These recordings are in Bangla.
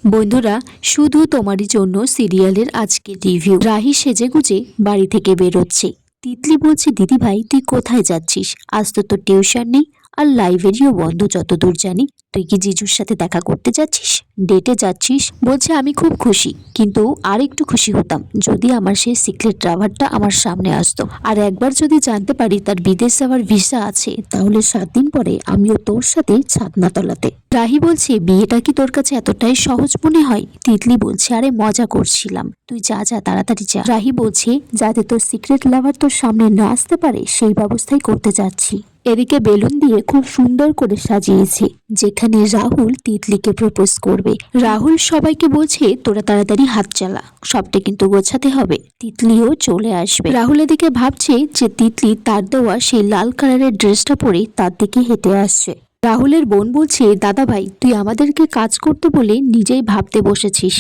বন্ধুরা, শুধু তোমারই জন্য সিরিয়ালের আজকের রিভিউ। রাহি সেজেগুজে বাড়ি থেকে বেরোচ্ছে। তিতলি বলছে, দিদি ভাই তুই কোথায় যাচ্ছিস? আজ তো তোর টিউশন নেই আর লাইব্রেরিও বন্ধ যতদূর জানি। তুই কি জিজুর সাথে দেখা করতে যাচ্ছিস, ডেটে যাচ্ছিস? বলছে আমি খুব খুশি, কিন্তু আর একটু খুশি হতাম যদি আমার সেই সিক্রেট ড্রাইভারটা আমার সামনে আসতো। আর একবার যদি জানতে পারি তার বিদেশ যাওয়ার ভিসা আছে, তাহলে 7 দিন পরে আমিও তোর সাথে ছাদনা তলাতে। রাহি বলছে, বিয়েটা কি তোর কাছে এতটাই সহজ মনে হয়? তিতলি বলছে, আরে মজা করছিলাম, তুই যা যা তাড়াতাড়ি যা। রাহি বলছে, যাতে তোর সিক্রেট লাভার তোর সামনে না আসতে পারে সেই ব্যবস্থাই করতে যাচ্ছি। এদিকে বেলুন দিয়ে খুব সুন্দর করে সাজিয়েছে, যেখানে রাহুল তিতলিকে প্রপোজ করবে। রাহুল সবাইকে বলছে, তোরা তাড়াতাড়ি হাত চালা, সবটা কিন্তু গোছাতে হবে, তিতলিও চলে আসবে। রাহুল এদিকে ভাবছে যে তিতলি তার দেওয়া সেই লাল কালারের ড্রেসটা পরে তার দিকে হেঁটে আসছে। রাহুলের বোন বলছে, দাদা ভাই তুই আমাদেরকে কাজ করতে বলে নিজেই ভাবতে বসেছিস।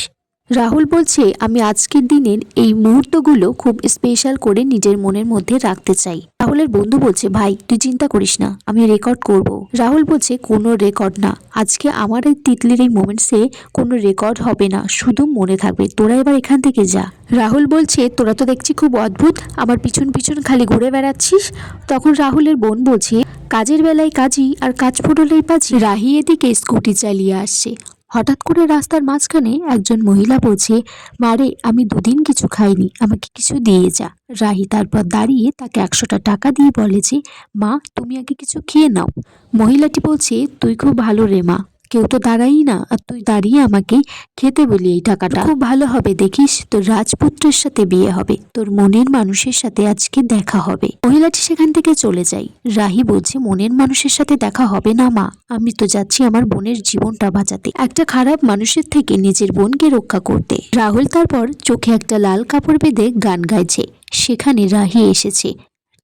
রাহুল বলছে, আমি আজকের দিনের এই মুহূর্তগুলো খুব স্পেশাল করে নিজের মনের মধ্যে রাখতে চাই। রাহুলের বন্ধু বলছে, ভাই তুই চিন্তা করিস না, আমি রেকর্ড করব। রাহুল বলছে, কোনো রেকর্ড না, আজকে আমার এই তিতলির এই মোমেন্টসে কোনো রেকর্ড হবে না, শুধু মনে থাকবে। তোরা এবার এখান থেকে যা। রাহুল বলছে, তোরা তো দেখছি খুব অদ্ভুত, আমার পিছন পিছন খালি ঘুরে বেড়াচ্ছিস। তখন রাহুলের বোন বলছে, কাজের বেলায় কাজই আর কাজ ফুটলেই পাজি। রাহি এদিকে স্কুটি চালিয়ে আসছে। হঠাৎ করে রাস্তার মাঝখানে একজন মহিলা বলছে, মারে আমি 2 দিন কিছু খাইনি, আমাকে কিছু দিয়ে যা। রাহি তারপর দাঁড়িয়ে তাকে 100টা টাকা দিয়ে বলে যে, মা তুমি আগে কিছু খেয়ে নাও। মহিলাটি বলছে, তুই খুব ভালো রে মা, কেউ তো দাঁড়াই না, আর তুই দাঁড়িয়ে আমাকে খেতে বলি এই টাকাটা। খুব ভালো হবে, দেখিস তোর রাজপুত্রের সাথে বিয়ে হবে, তোর মনের মানুষের সাথে আজকে দেখা হবে। মহিলাটি সেখান থেকে চলে যায়। রাহি বলছে, মনের মানুষের সাথে দেখা হবে না মা, আমি তো যাচ্ছি আমার বোনের জীবনটা বাঁচাতে, একটা খারাপ মানুষের থেকে নিজের বোনকে রক্ষা করতে। রাহুল তারপর চোখে একটা লাল কাপড় বেঁধে গান গাইছে। সেখানে রাহি এসেছে,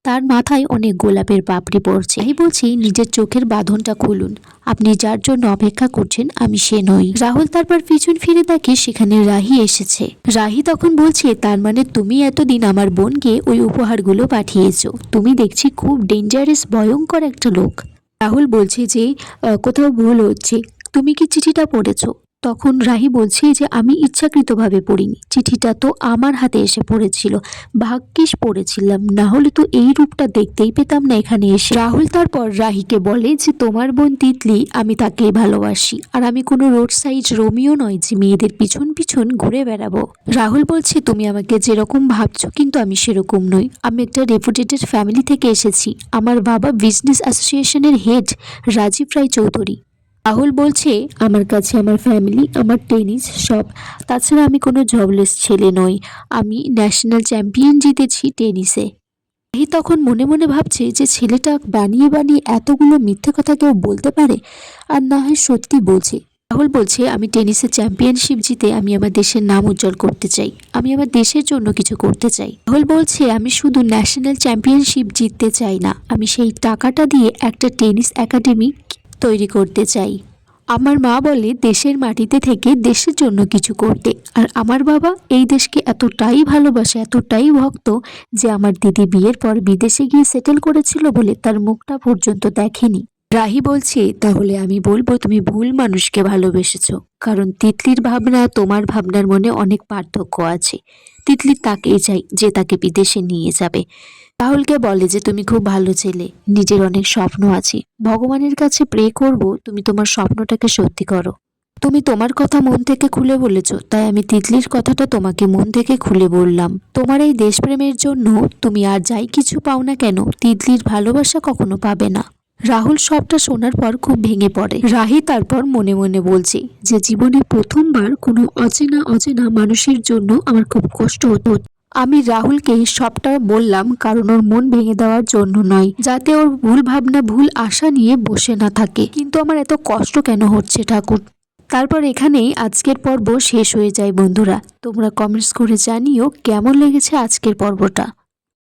তার মাথায় অনেক গোলাপের পাপড়ি পড়ছে। রাহি বলছে, নিজের চোখের বাঁধনটা খুলুন, আপনি যার জন্য অপেক্ষা করছেন আমি সে নই। রাহুল তারপর পিছন ফিরে দেখে সেখানে রাহি এসেছে। রাহি তখন বলছে, তার মানে তুমি এতদিন আমার বোনকে ওই উপহারগুলো পাঠিয়েছো, তুমি দেখছি খুব ডেঞ্জারাস ভয়ঙ্কর একটা লোক। রাহুল বলছে যে কোথাও ভুল হচ্ছে, তুমি কি চিঠিটা পড়েছো? তখন রাহি বলছে যে আমি ইচ্ছাকৃতভাবে পড়িনি, চিঠিটা তো আমার হাতে এসে পড়েছিল, ভাগ্যিস পড়েছিলাম, না হলে তো এই রূপটা দেখতেই পেতাম না এখানে এসে। রাহুল তারপর রাহিকে বলে যে তোমার বোন তিতলি, আমি তাকে ভালোবাসি, আর আমি কোনো রোড সাইড রোমিও নয় যে মেয়েদের পিছন পিছন ঘুরে বেড়াবো। রাহুল বলছে, তুমি আমাকে যেরকম ভাবছো কিন্তু আমি সেরকম নই, আমি একটা রেপুটেটেড ফ্যামিলি থেকে এসেছি, আমার বাবা বিজনেস অ্যাসোসিয়েশনের হেড রাজীব রায় চৌধুরী। রাহুল বলছে, আমার কাছে আমার ফ্যামিলি, আমার টেনিস সব, তাছাড়া আমি কোনো জবলেস ছেলে নই, আমি ন্যাশনাল চ্যাম্পিয়ন জিতেছি টেনিসে। এই তখন মনে মনে ভাবছে যে ছেলেটা বানিয়ে বানিয়ে এতগুলো মিথ্যে কথা কেউ বলতে পারে, আর না হয় সত্যি বলছে। রাহুল বলছে, আমি টেনিসে চ্যাম্পিয়নশিপ জিতে আমি আমার দেশের নাম উজ্জ্বল করতে চাই, আমি আমার দেশের জন্য কিছু করতে চাই। রাহুল বলছে, আমি শুধু ন্যাশনাল চ্যাম্পিয়নশিপ জিততে চাই না, আমি সেই টাকাটা দিয়ে একটা টেনিস একাডেমি তৈরি করতে চাই। আমার মা বলে দেশের মাটিতে থেকে দেশের জন্য কিছু করতে, আর আমার বাবা এই দেশকে এতটাই ভালোবাসে, এতটাই ভক্ত, যে আমার দিদি বিয়ের পর বিদেশে গিয়ে সেটেল করেছিল বলে তার মুখটা পর্যন্ত দেখেনি। রাহি বলছে, তাহলে আমি বলবো তুমি ভুল মানুষকে ভালোবেসেছ, কারণ তিতলির ভাবনা তোমার ভাবনার মনে অনেক পার্থক্য আছে। তিতলি তাকেই চাই যে তাকে বিদেশে নিয়ে যাবে। রাহুলকে বলে যে তুমি খুব ভালো ছেলে, নিজের অনেক স্বপ্ন আছে, ভগবানের কাছে প্রে করব তুমি তোমার স্বপ্নটাকে সত্যি করো। তুমি তোমার কথা মন থেকে খুলে বলেছ, তাই আমি তিতলির কথাটা তোমাকে মন থেকে খুলে বললাম। তোমার এই দেশপ্রেমের জন্য তুমি আর যাই কিছু পাও না কেন, তিতলির ভালোবাসা কখনো পাবে না। রাহুল সবটা শোনার পর খুব ভেঙে পড়ে। রাহি তারপর মনে মনে বলছে যে জীবনে প্রথমবার কোনো অচেনা অচেনা মানুষের জন্য আমার খুব কষ্ট হতো। আমি রাহুলকে সবটা বললাম কারণ ওর মন ভেঙে দেওয়ার জন্য নয়, যাতে ওর ভুল ভাবনা ভুল আশা নিয়ে বসে না থাকে। কিন্তু আমার এত কষ্ট কেন হচ্ছে ঠাকুর? তারপর এখানেই আজকের পর্ব শেষ হয়ে যায়। বন্ধুরা তোমরা কমেন্টস করে জানিও কেমন লেগেছে আজকের পর্বটা।